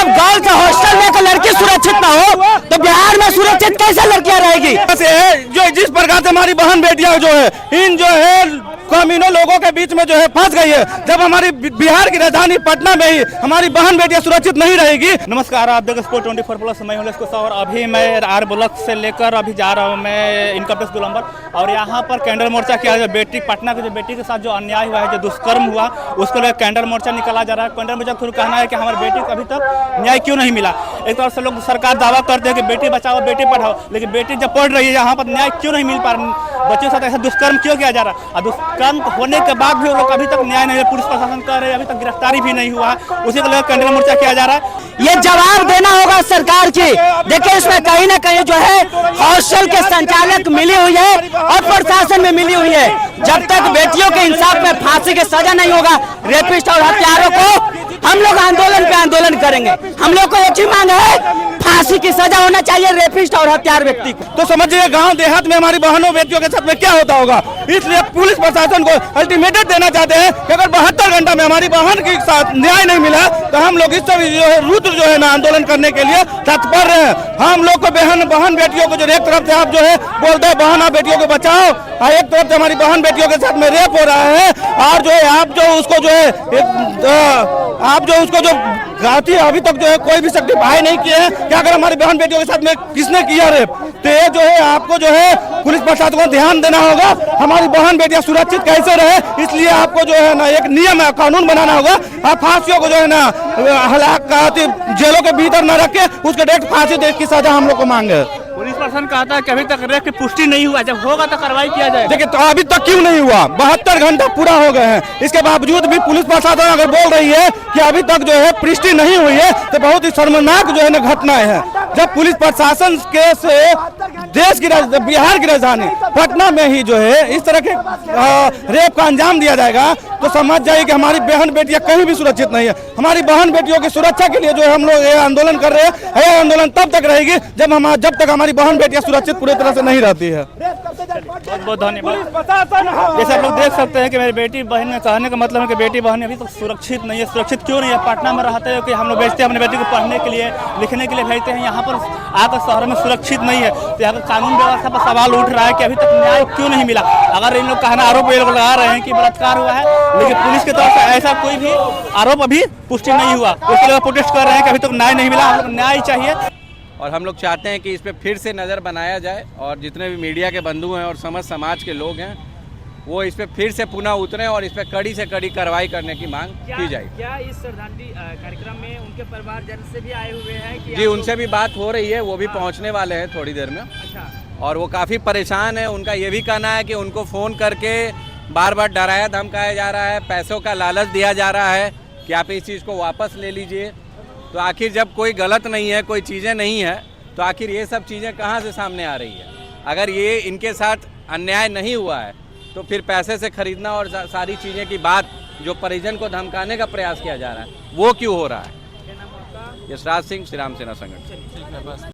जब girls hostel में लड़की सुरक्षित ना हो तो बिहार में सुरक्षित कैसे लड़कियां रहेगी। जो जिस प्रकार से हमारी बहन बेटियां जो है इन जो है कमीनों लोगों के बीच में जो है फंस गई है, जब हमारी बिहार की राजधानी पटना में ही हमारी बहन बेटियां सुरक्षित नहीं रहेगी। नमस्कार, आप देख स्पोर्ट 24+ मैं हूं लेस्को और अभी मैं आर ब्लॉक से लेकर अभी जा रहा हूं मैं इनकम टैक्स गोलंबर। और यहां पर कैंडल मोर्चा किया जो बेटी पटना की जो बेटी के साथ जो अन्याय हुआ है, जो दुष्कर्म हुआ, उसको लेकर कैंडल मोर्चा निकाला जा रहा है। कैंडल मोर्चा का कहना है कि हमारी बेटी को अभी तक न्याय क्यों नहीं मिला। एक तरफ से लोग सरकार दावा करते हैं कि बेटी बचाओ बेटी पढ़ाओ, लेकिन बेटी जब पढ़ रही है यहाँ पर न्याय क्यों नहीं मिल पा रहा, बच्चों के साथ ऐसा दुष्कर्म क्यों किया जा रहा है। और दुष्कर्म होने के बाद भी वो लोग अभी तक न्याय नहीं, पुलिस प्रशासन कर रहे हैं, अभी तक गिरफ्तारी भी नहीं हुआ, उसी को लेकर कैंडल मोर्चा किया जा रहा है। ये जवाब देना होगा सरकार की। देखिए इसमें कहीं ना कहीं जो है हॉस्टल के संचालक मिली हुई है और प्रशासन में मिली हुई है। जब तक बेटियों के इंसाफ में फांसी की सजा नहीं होगा रेपिस्ट और हत्यारों को, हम लोग आंदोलन पे आंदोलन करेंगे। हम लोग को एक ही मांग है, फांसी की सजा होना चाहिए रेपिस्ट और हत्यार व्यक्ति को। तो समझिए गांव देहात में हमारी बहनों बेटियों के साथ में क्या होता होगा। इसलिए पुलिस प्रशासन को अल्टीमेटम देना चाहते हैं कि अगर 72 घंटा में हमारी बहन के साथ न्याय नहीं मिला तो हम लोग इस तरह जो है रुद्र जो है ना आंदोलन करने के लिए तत्पर हैं। हम लोग को बहन बेटियों को जो एक तरफ से आप जो है बोलते हैं बहन आप बेटियों को बचाओ, एक तरफ से हमारी बहन बेटियों के साथ में रेप हो रहा है। और जो है आप जो उसको जो गाती अभी तक जो है कोई भी सर्टिफाई नहीं किए हैं कि अगर हमारी बहन बेटियों के साथ में किसने किया रेप, तो ये जो है आपको जो है पुलिस प्रशासन को ध्यान देना होगा, हमारी बहन बेटियां सुरक्षित कैसे रहे। इसलिए आपको जो है ना एक नियम है, कानून बनाना होगा। आप फांसियों को जो है ना हलाक जेलों के भीतर न रखे, उसके डायरेक्ट फांसी दे की सजा हम लोग को मांगे। पुलिस प्रशासन कहता है कि अभी तक रेप की पुष्टि नहीं हुआ, जब होगा तो कार्रवाई किया जाए। देखिए तो अभी तक क्यों नहीं हुआ, 72 घंटा पूरा हो गए हैं, इसके बावजूद भी पुलिस प्रशासन अगर बोल रही है कि अभी तक जो है पुष्टि नहीं हुई है, तो बहुत ही शर्मनाक जो है ना घटनाएं हैं। जब पुलिस प्रशासन के से देश की बिहार की राजधानी पटना में ही जो है इस तरह के रेप का अंजाम दिया जाएगा, तो समझ जाइए कि हमारी बहन बेटियां कहीं भी सुरक्षित नहीं है। हमारी बहन बेटियों की सुरक्षा के लिए जो है हम लोग ये आंदोलन कर रहे हैं। यह आंदोलन तब तक रहेगी जब तक हमारी बहन बेटियां सुरक्षित पूरी तरह से नहीं रहती है। बहुत बहुत धन्यवाद। जैसे आप लोग देख सकते हैं कि मेरी बेटी बहन में कहने का मतलब है कि बेटी बहन अभी तक सुरक्षित नहीं है। सुरक्षित क्यों नहीं है? पटना में रहते हैं कि हम लोग भेजते हैं अपने बेटी को पढ़ने के लिए, लिखने के लिए भेजते हैं, यहाँ पर आकर शहर में सुरक्षित नहीं है। तो यहाँ पर कानून व्यवस्था पर सवाल उठ रहा है कि अभी तक न्याय क्यों नहीं मिला। अगर इन लोग कहना आरोप ये लोग लगा रहे हैं कि बलात्कार हुआ है, लेकिन पुलिस की तरफ से ऐसा कोई भी आरोप अभी पुष्टि नहीं हुआ, उसके लिए प्रोटेस्ट कर रहे हैं कि अभी तक न्याय नहीं मिला, हम लोग न्याय चाहिए। और हम लोग चाहते हैं कि इस पे फिर से नज़र बनाया जाए और जितने भी मीडिया के बंधु हैं और समाज के लोग हैं वो इस पे फिर से पुनः उतरें और इस पे कड़ी से कड़ी कार्रवाई करने की मांग की जाए। क्या इस श्रद्धांजलि कार्यक्रम में उनके परिवारजन से भी आए हुए हैं कि जी, उनसे भी बात हो रही है, वो भी पहुंचने वाले हैं थोड़ी देर में। अच्छा। और वो काफ़ी परेशान है। उनका ये भी कहना है कि उनको फ़ोन करके बार बार डराया धमकाया जा रहा है, पैसों का लालच दिया जा रहा है कि आप इस चीज़ को वापस ले लीजिए। तो आखिर जब कोई गलत नहीं है, कोई चीज़ें नहीं है, तो आखिर ये सब चीज़ें कहाँ से सामने आ रही है। अगर ये इनके साथ अन्याय नहीं हुआ है तो फिर पैसे से खरीदना और सारी चीज़ें की बात जो परिजन को धमकाने का प्रयास किया जा रहा है वो क्यों हो रहा है। यशराज सिंह, श्री राम सेना संगठन।